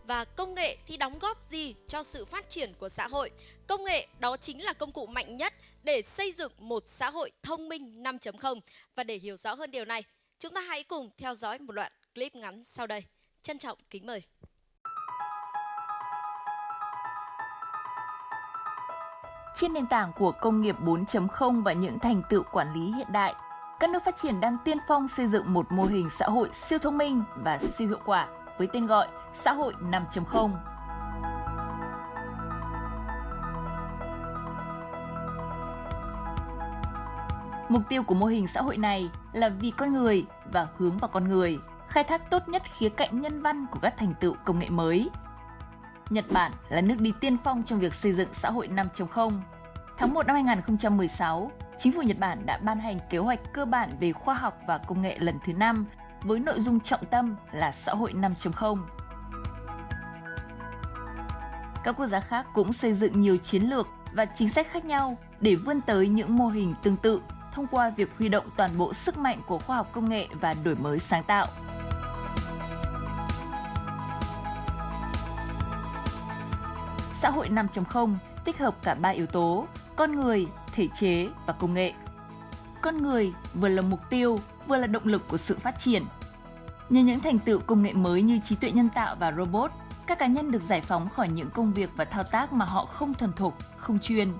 Và công nghệ thì đóng góp gì cho sự phát triển của xã hội? Công nghệ đó chính là công cụ mạnh nhất để xây dựng một xã hội thông minh 5.0. Và để hiểu rõ hơn điều này, chúng ta hãy cùng theo dõi một đoạn clip ngắn sau đây. Trân trọng kính mời. Trên nền tảng của công nghiệp 4.0 và những thành tựu quản lý hiện đại, các nước phát triển đang tiên phong xây dựng một mô hình xã hội siêu thông minh và siêu hiệu quả với tên gọi xã hội 5.0. Mục tiêu của mô hình xã hội này là vì con người và hướng vào con người, khai thác tốt nhất khía cạnh nhân văn của các thành tựu công nghệ mới. Nhật Bản là nước đi tiên phong trong việc xây dựng xã hội 5.0. Tháng 1 năm 2016, chính phủ Nhật Bản đã ban hành kế hoạch cơ bản về khoa học và công nghệ lần thứ 5 với nội dung trọng tâm là xã hội 5.0. Các quốc gia khác cũng xây dựng nhiều chiến lược và chính sách khác nhau để vươn tới những mô hình tương tự thông qua việc huy động toàn bộ sức mạnh của khoa học công nghệ và đổi mới sáng tạo. Xã hội 5.0 tích hợp cả 3 yếu tố: con người, thể chế và công nghệ. Con người vừa là mục tiêu, vừa là động lực của sự phát triển. Nhờ những thành tựu công nghệ mới như trí tuệ nhân tạo và robot, các cá nhân được giải phóng khỏi những công việc và thao tác mà họ không thuần thục, không chuyên.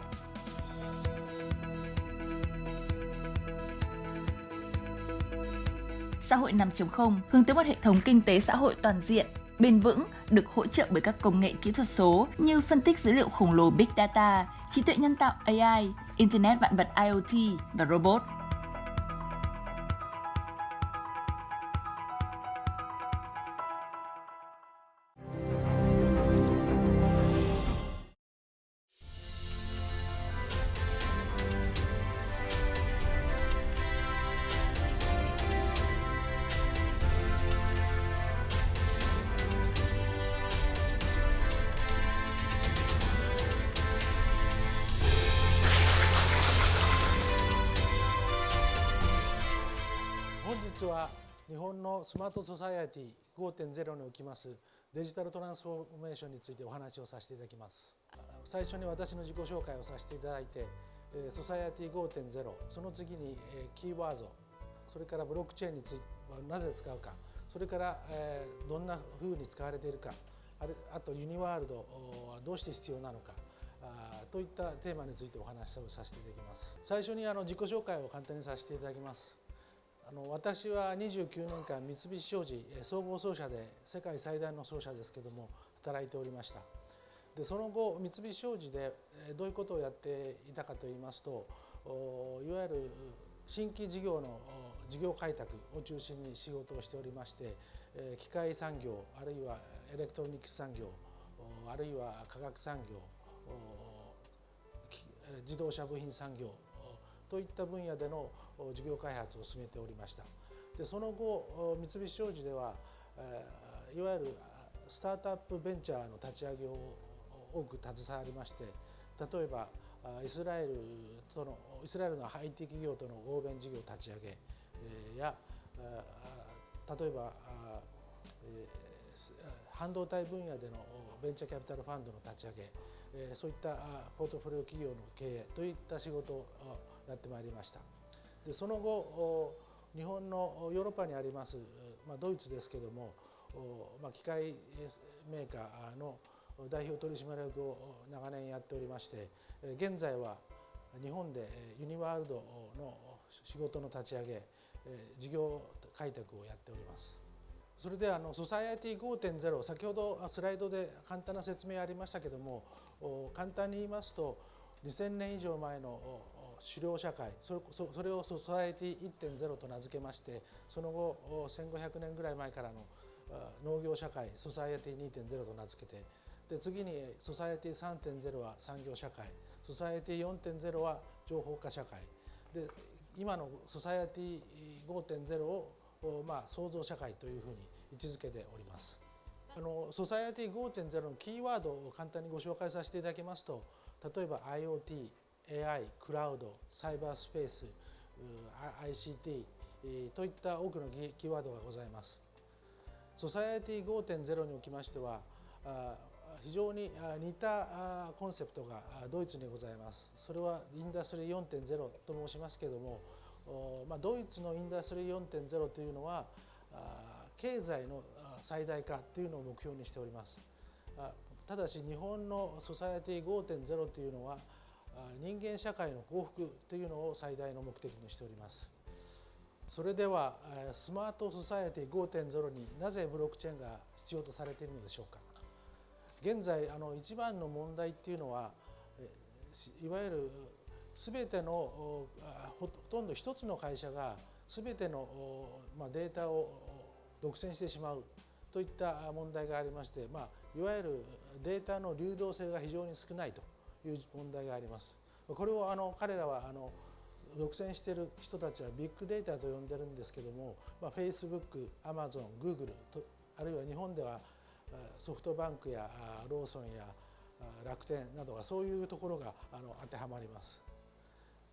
Xã hội 5.0 hướng tới một hệ thống kinh tế xã hội toàn diện, bền vững, được hỗ trợ bởi các công nghệ kỹ thuật số như phân tích dữ liệu khổng lồ Big Data, trí tuệ nhân tạo AI, Internet vạn vật IoT và robot.本日は日本のスマートソサエティ5.0におきますデジタルトランスフォーメーションについてお話をさせていただきます。最初に私の自己紹介をさせていただいて、ソサエティ5.0、その次にキーワード、それからブロックチェーンについてなぜ使うか、それからどんな風に使われているか、あとユニワールドはどうして必要なのかといったテーマについてお話をさせていただきます。最初に自己紹介を簡単にさせていただきます。私は29年間三菱商事総合商社で世界最大の商社ですけども働いておりました。でその後三菱商事でどういうことをやっていたかといいますと、いわゆる新規事業の事業開拓を中心に仕事をしておりまして、機械産業あるいはエレクトロニクス産業あるいは化学産業自動車部品産業といった分野での事業開発を進めておりました。でその後三菱商事ではいわゆるスタートアップベンチャーの立ち上げを多く携わりまして、例えばイスラエルの IT 企業との合弁事業立ち上げや例えば半導体分野でのベンチャーキャピタルファンドの立ち上げ、そういったポートフォリオ企業の経営といった仕事をやってまいりました。でその後日本のヨーロッパにありますドイツですけども機械メーカーの代表取締役を長年やっておりまして、現在は日本でユニワールドの仕事の立ち上げ事業開拓をやっております。それでソサエティ 5.0、 先ほどスライドで簡単な説明ありましたけども、簡単に言いますと2000年以上前の狩猟社会、それをソサエティ 1.0 と名付けまして、その後1500年ぐらい前からの農業社会ソサエティ 2.0 と名付けて、で次にソサエティ 3.0 は産業社会、ソサエティ 4.0 は情報化社会で、今のソサエティ 5.0 を創造社会というふうに位置づけております。ソサエティ 5.0 のキーワードを簡単にご紹介させていただきますと、例えば IoT、AI、クラウド、サイバースペース、ICT といった多くのキーワードがございます。ソサエティ 5.0 におきましては非常に似たコンセプトがドイツにございます。それはインダストリー 4.0 と申しますけれども、ドイツのインダストリー 4.0 というのは経済の最大化というのを目標にしております。ただし日本のソサエティ 5.0 というのは人間社会の幸福というのを最大の目的にしております。それではスマートソサエティ 5.0 になぜブロックチェーンが必要とされているのでしょうか。現在一番の問題っていうのはいわゆる全てのほとんど一つの会社が全てのデータを独占してしまうといった問題がありまして、いわゆるデータの流動性が非常に少ないという問題があります。これを彼らは独占している人たちはビッグデータと呼んでるんですけども、Facebook、Amazon、Google とあるいは日本ではソフトバンクやローソンや楽天などがそういうところが当てはまります。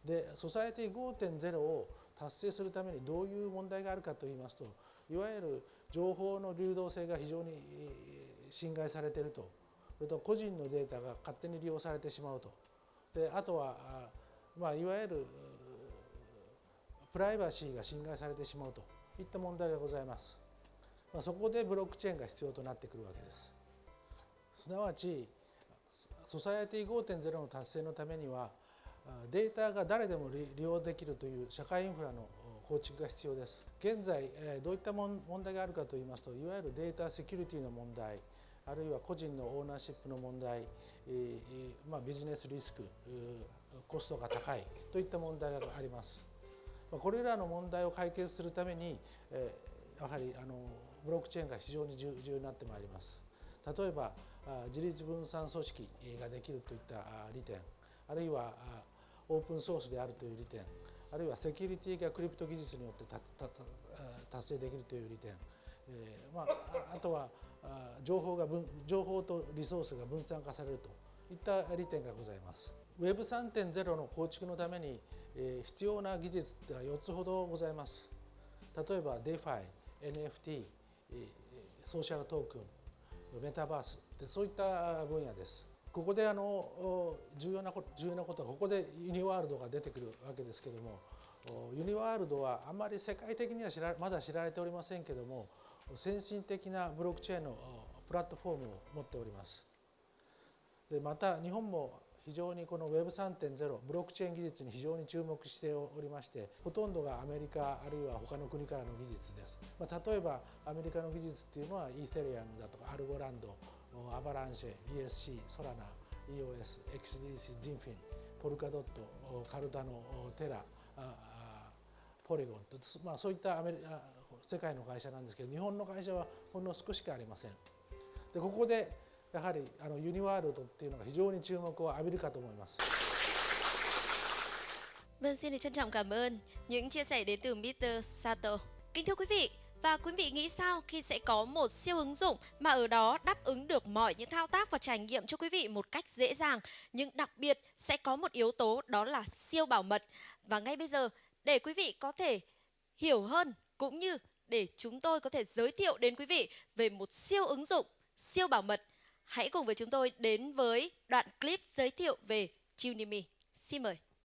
で、ソサエティ 5.0 を達成するためにどういう問題があるかといいますと、いわゆる情報の流動性が非常に侵害されていると、それと個人のデータが勝手に利用されてしまうと、であとはいわゆるプライバシーが侵害されてしまうといった問題がございます。そこでブロックチェーンが必要となってくるわけです。すなわちソサエティ 5.0 の達成のためにはデータが誰でも利用できるという社会インフラの構築が必要です。現在どういった問題があるかといいますと、いわゆるデータセキュリティの問題、あるいは個人のオーナーシップの問題、ビジネスリスク、コストが高いといった問題があります。これらの問題を解決するためにやはりブロックチェーンが非常に重要になってまいります。例えば自立分散組織ができるといった利点、あるいはオープンソースであるという利点、あるいはセキュリティがクリプト技術によって達成できるという利点、あとは情報とリソースが分散化されるといった利点がございます。Web3.0 の構築のために必要な技術は4つほどございます。例えば DeFi、NFT、ソーシャルトークン、メタバースでそういった分野です。ここで重要なことはここでユニワールドが出てくるわけですけども、ユニワールドはあまり世界的にはまだ知られておりませんけども、先進的なブロックチェーンのプラットフォームを持っております。でまた日本も非常にこの Web3.0 ブロックチェーン技術に非常に注目しておりまして、ほとんどがアメリカあるいは他の国からの技術です。例えばアメリカの技術っていうのはイーセリアムだとかアルゴランド、アバランシェ、BSC、ソラナ、EOS、XDC、ジンフィン、ポルカドット、カルダノ、テラ、ポリゴンと、そういった世界の会社なんですけど、日本の会社はほんの少しかありません。でここでやはりユニワールドっていうのが非常に注目を浴びるかと思います。Vâng, xin được trân trọng cảm ơn những chia sẻ đến từ Mr. Sato. Kính thưa quý vị, và quý vị nghĩ sao khi sẽ có một siêu ứng dụng mà ở đó đáp ứng được mọi những thao tác và trải nghiệm cho quý vị một cách dễ dàng, nhưng đặc biệt sẽ có một yếu tố đó là siêu bảo mật. Và ngay bây giờ, để quý vị có thể hiểu hơn cũng như để chúng tôi có thể giới thiệu đến quý vị về một siêu ứng dụng, siêu bảo mật, hãy cùng với chúng tôi đến với đoạn clip giới thiệu về Junimi. Xin mời.